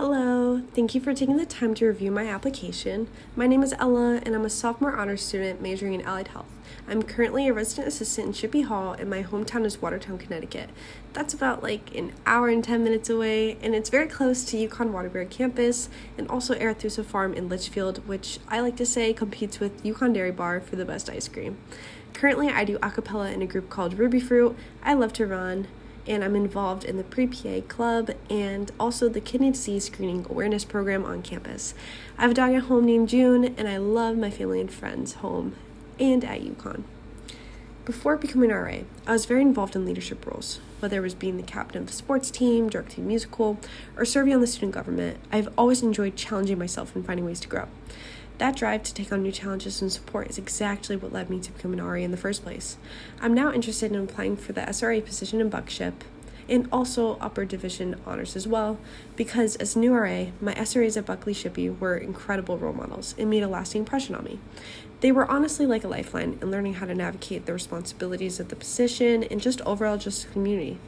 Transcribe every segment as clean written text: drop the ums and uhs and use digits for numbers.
Hello, thank you for taking the time to review my application. My name is Ella, and I'm a sophomore honors student majoring in allied health. I'm currently a resident assistant in Shippee Hall, and my hometown is Watertown, Connecticut. That's about an hour and 10 minutes away, and it's very close to UConn Waterbury campus, and also Arethusa Farm in Litchfield, which I like to say competes with UConn Dairy Bar for the best ice cream. Currently, I do a cappella in a group called Ruby Fruit. I love to run, and I'm involved in the Pre-PA Club and also the Kidney Disease Screening Awareness Program on campus. I have a dog at home named June, and I love my family and friends home and at UConn. Before becoming an RA, I was very involved in leadership roles, whether it was being the captain of a sports team, directing a musical, or serving on the student government. I've always enjoyed challenging myself and finding ways to grow. That drive to take on new challenges and support is exactly what led me to become an RA in the first place. I'm now interested in applying for the SRA position in Buckley-Shippee and also upper division honors as well, because as a new RA, my SRAs at Buckley-Shippee were incredible role models and made a lasting impression on me. They were honestly like a lifeline in learning how to navigate the responsibilities of the position and just overall just the community.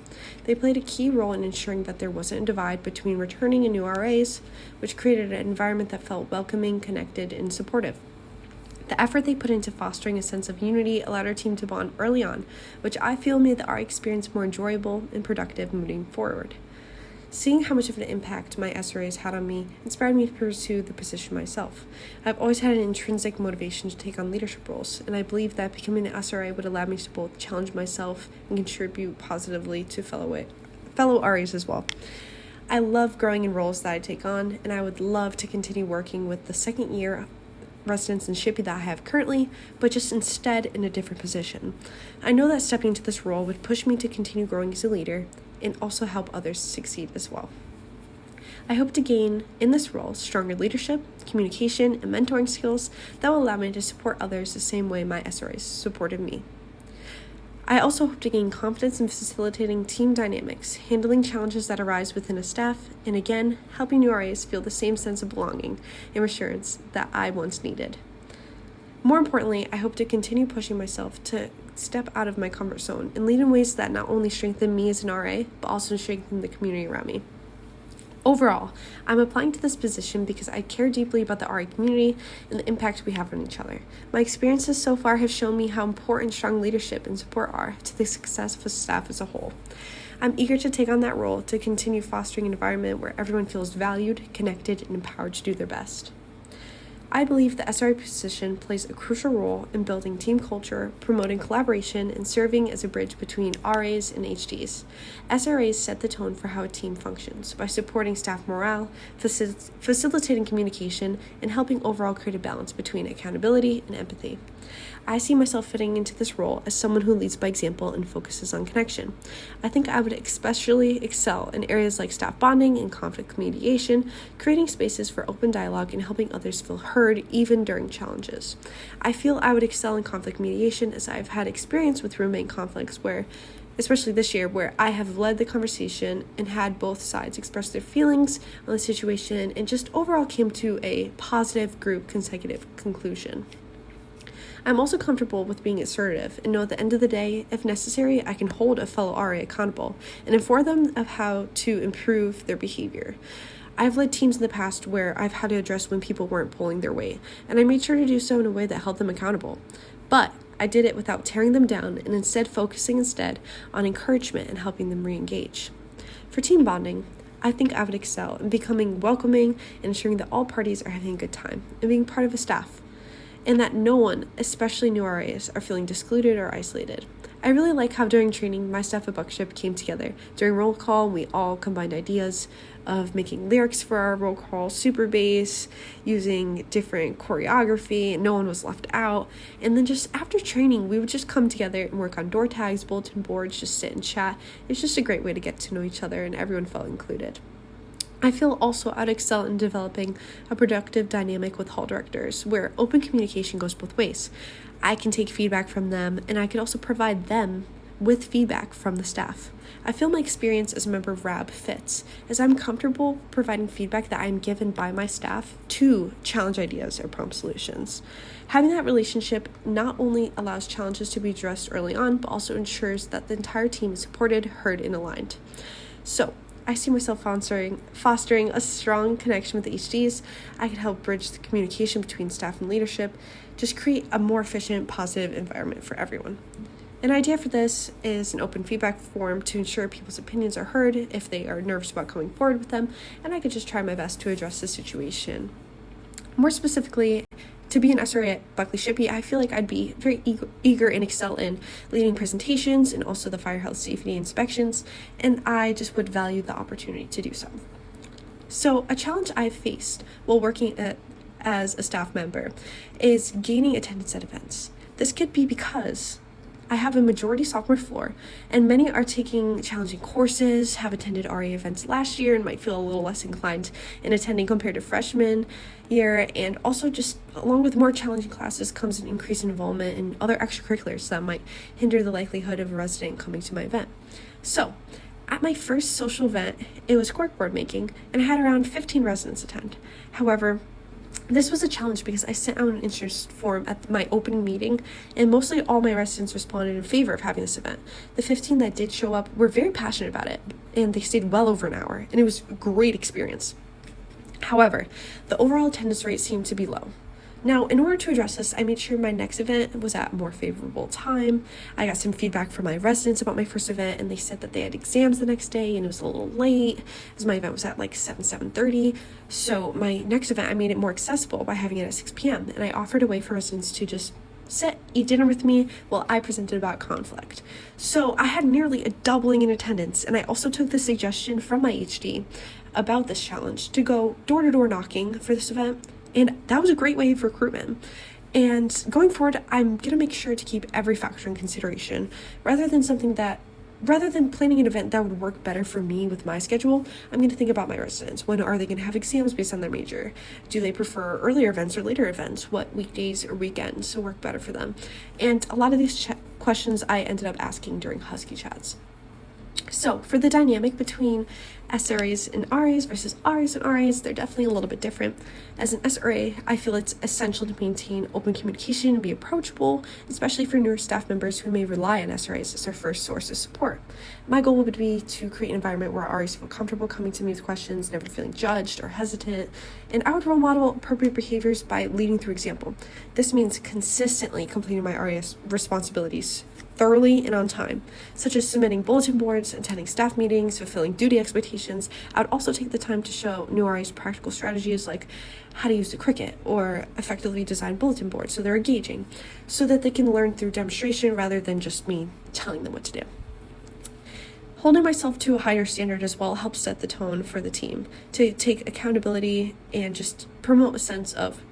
They played a key role in ensuring that there wasn't a divide between returning and new RAs, which created an environment that felt welcoming, connected, and supportive. The effort they put into fostering a sense of unity allowed our team to bond early on, which I feel made the RA experience more enjoyable and productive moving forward. Seeing how much of an impact my SRAs had on me inspired me to pursue the position myself. I've always had an intrinsic motivation to take on leadership roles, and I believe that becoming an SRA would allow me to both challenge myself and contribute positively to fellow RAs as well. I love growing in roles that I take on, and I would love to continue working with the second year residents in Shippee that I have currently, but just instead in a different position. I know that stepping into this role would push me to continue growing as a leader and also help others succeed as well. I hope to gain in this role stronger leadership, communication, and mentoring skills that will allow me to support others the same way my SRAs supported me. I also hope to gain confidence in facilitating team dynamics, handling challenges that arise within a staff, and again, helping new RAs feel the same sense of belonging and reassurance that I once needed. More importantly, I hope to continue pushing myself to step out of my comfort zone and lead in ways that not only strengthen me as an RA, but also strengthen the community around me. Overall, I'm applying to this position because I care deeply about the RA community and the impact we have on each other. My experiences so far have shown me how important strong leadership and support are to the success of a staff as a whole. I'm eager to take on that role to continue fostering an environment where everyone feels valued, connected, and empowered to do their best. I believe the SRA position plays a crucial role in building team culture, promoting collaboration, and serving as a bridge between RAs and HDs. SRAs set the tone for how a team functions by supporting staff morale, facilitating communication, and helping overall create a balance between accountability and empathy. I see myself fitting into this role as someone who leads by example and focuses on connection. I think I would especially excel in areas like staff bonding and conflict mediation, creating spaces for open dialogue and helping others feel heard even during challenges. I feel I would excel in conflict mediation as I've had experience with roommate conflicts where, especially this year, where I have led the conversation and had both sides express their feelings on the situation and just overall came to a positive group consecutive conclusion. I'm also comfortable with being assertive and know at the end of the day, if necessary, I can hold a fellow RA accountable and inform them of how to improve their behavior. I've led teams in the past where I've had to address when people weren't pulling their weight, and I made sure to do so in a way that held them accountable. But I did it without tearing them down and instead focusing on encouragement and helping them re-engage. For team bonding, I think I would excel in becoming welcoming and ensuring that all parties are having a good time and being part of a staff, and that no one, especially new RAs, are feeling excluded or isolated. I really like how during training, my staff at Buckley-Shippee came together. During roll call, we all combined ideas of making lyrics for our roll call, super bass, using different choreography, and no one was left out. And then just after training, we would just come together and work on door tags, bulletin boards, just sit and chat. It's just a great way to get to know each other, and everyone felt included. I feel also I'd excel in developing a productive dynamic with hall directors where open communication goes both ways. I can take feedback from them, and I can also provide them with feedback from the staff. I feel my experience as a member of RAB fits, as I'm comfortable providing feedback that I'm given by my staff to challenge ideas or prompt solutions. Having that relationship not only allows challenges to be addressed early on, but also ensures that the entire team is supported, heard, and aligned. So, I see myself fostering a strong connection with the HDs. I can help bridge the communication between staff and leadership, just create a more efficient, positive environment for everyone. An idea for this is an open feedback form to ensure people's opinions are heard if they are nervous about coming forward with them, and I could just try my best to address the situation. More specifically, to be an SRA at Buckley-Shippee, I feel like I'd be very eager and excel in leading presentations and also the fire health safety inspections, and I just would value the opportunity to do so. So a challenge I've faced while working as a staff member is gaining attendance at events. This could be because I have a majority sophomore floor, and many are taking challenging courses, have attended RA events last year, and might feel a little less inclined in attending compared to freshman year. And also, just along with more challenging classes comes an increase in involvement in other extracurriculars that might hinder the likelihood of a resident coming to my event. So, at my first social event, it was corkboard making, and I had around 15 residents attend. However, this was a challenge because I sent out an interest form at my opening meeting, and mostly all my residents responded in favor of having this event. The 15 that did show up were very passionate about it, and they stayed well over an hour, and it was a great experience. However, the overall attendance rate seemed to be low. Now, in order to address this, I made sure my next event was at a more favorable time. I got some feedback from my residents about my first event, and they said that they had exams the next day and it was a little late, as my event was at like 7:30. So my next event, I made it more accessible by having it at 6 p.m. And I offered a way for residents to just sit, eat dinner with me while I presented about conflict. So I had nearly a doubling in attendance, and I also took the suggestion from my HD about this challenge to go door-to-door knocking for this event. And that was a great way of recruitment. And going forward, I'm going to make sure to keep every factor in consideration. Rather than planning an event that would work better for me with my schedule, I'm going to think about my residents. When are they going to have exams based on their major? Do they prefer earlier events or later events? What weekdays or weekends will work better for them? And a lot of these questions I ended up asking during Husky Chats. So for the dynamic between SRAs and RAs versus RAs and RAs, they're definitely a little bit different. As an SRA, I feel it's essential to maintain open communication and be approachable, especially for newer staff members who may rely on SRAs as their first source of support. My goal would be to create an environment where RAs feel comfortable coming to me with questions, never feeling judged or hesitant, and I would role model appropriate behaviors by leading through example. This means consistently completing my RAS responsibilities thoroughly and on time, such as submitting bulletin boards, attending staff meetings, fulfilling duty expectations. I would also take the time to show new RAs practical strategies like how to use the Cricut or effectively design bulletin boards so they're engaging, so that they can learn through demonstration rather than just me telling them what to do. Holding myself to a higher standard as well helps set the tone for the team to take accountability and just promote a sense of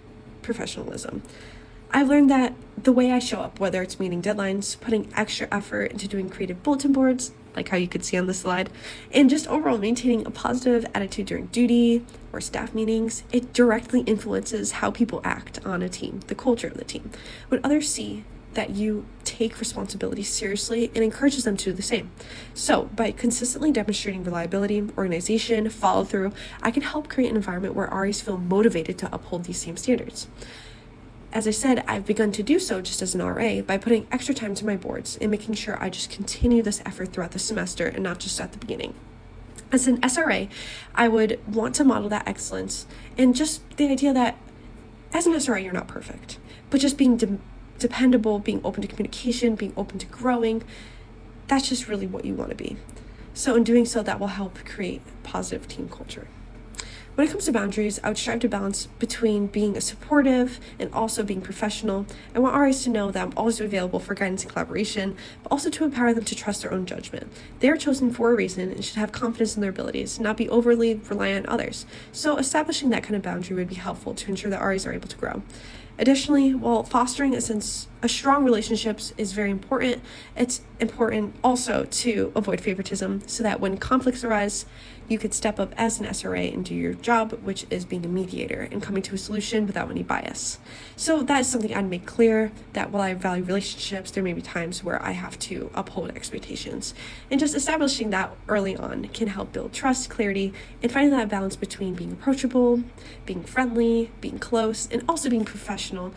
professionalism. I've learned that the way I show up, whether it's meeting deadlines, putting extra effort into doing creative bulletin boards, like how you could see on the slide, and just overall maintaining a positive attitude during duty or staff meetings, it directly influences how people act on a team, the culture of the team. When others see that you take responsibility seriously, it encourages them to do the same. So by consistently demonstrating reliability, organization, follow through, I can help create an environment where RAs feel motivated to uphold these same standards. As I said, I've begun to do so just as an RA by putting extra time to my boards and making sure I just continue this effort throughout the semester and not just at the beginning. As an SRA, I would want to model that excellence and just the idea that as an SRA, you're not perfect, but just being dependable, being open to communication, being open to growing, that's just really what you want to be. So in doing so, that will help create positive team culture. When it comes to boundaries, I would strive to balance between being a supportive and also being professional. I want RAs to know that I'm always available for guidance and collaboration, but also to empower them to trust their own judgment. They are chosen for a reason and should have confidence in their abilities, not be overly reliant on others. So establishing that kind of boundary would be helpful to ensure that RAs are able to grow. Additionally, while fostering a strong relationships is very important, it's important also to avoid favoritism so that when conflicts arise, you could step up as an SRA and do your job, which is being a mediator and coming to a solution without any bias. So that is something I'd make clear, that while I value relationships, there may be times where I have to uphold expectations. And just establishing that early on can help build trust, clarity, and finding that balance between being approachable, being friendly, being close, and also being professional.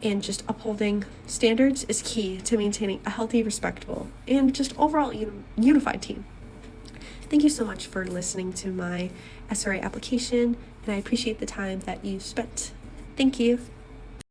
And just upholding standards is key to maintaining a healthy, respectable, and just overall unified team. Thank you so much for listening to my SRA application, and I appreciate the time that you spent. Thank you.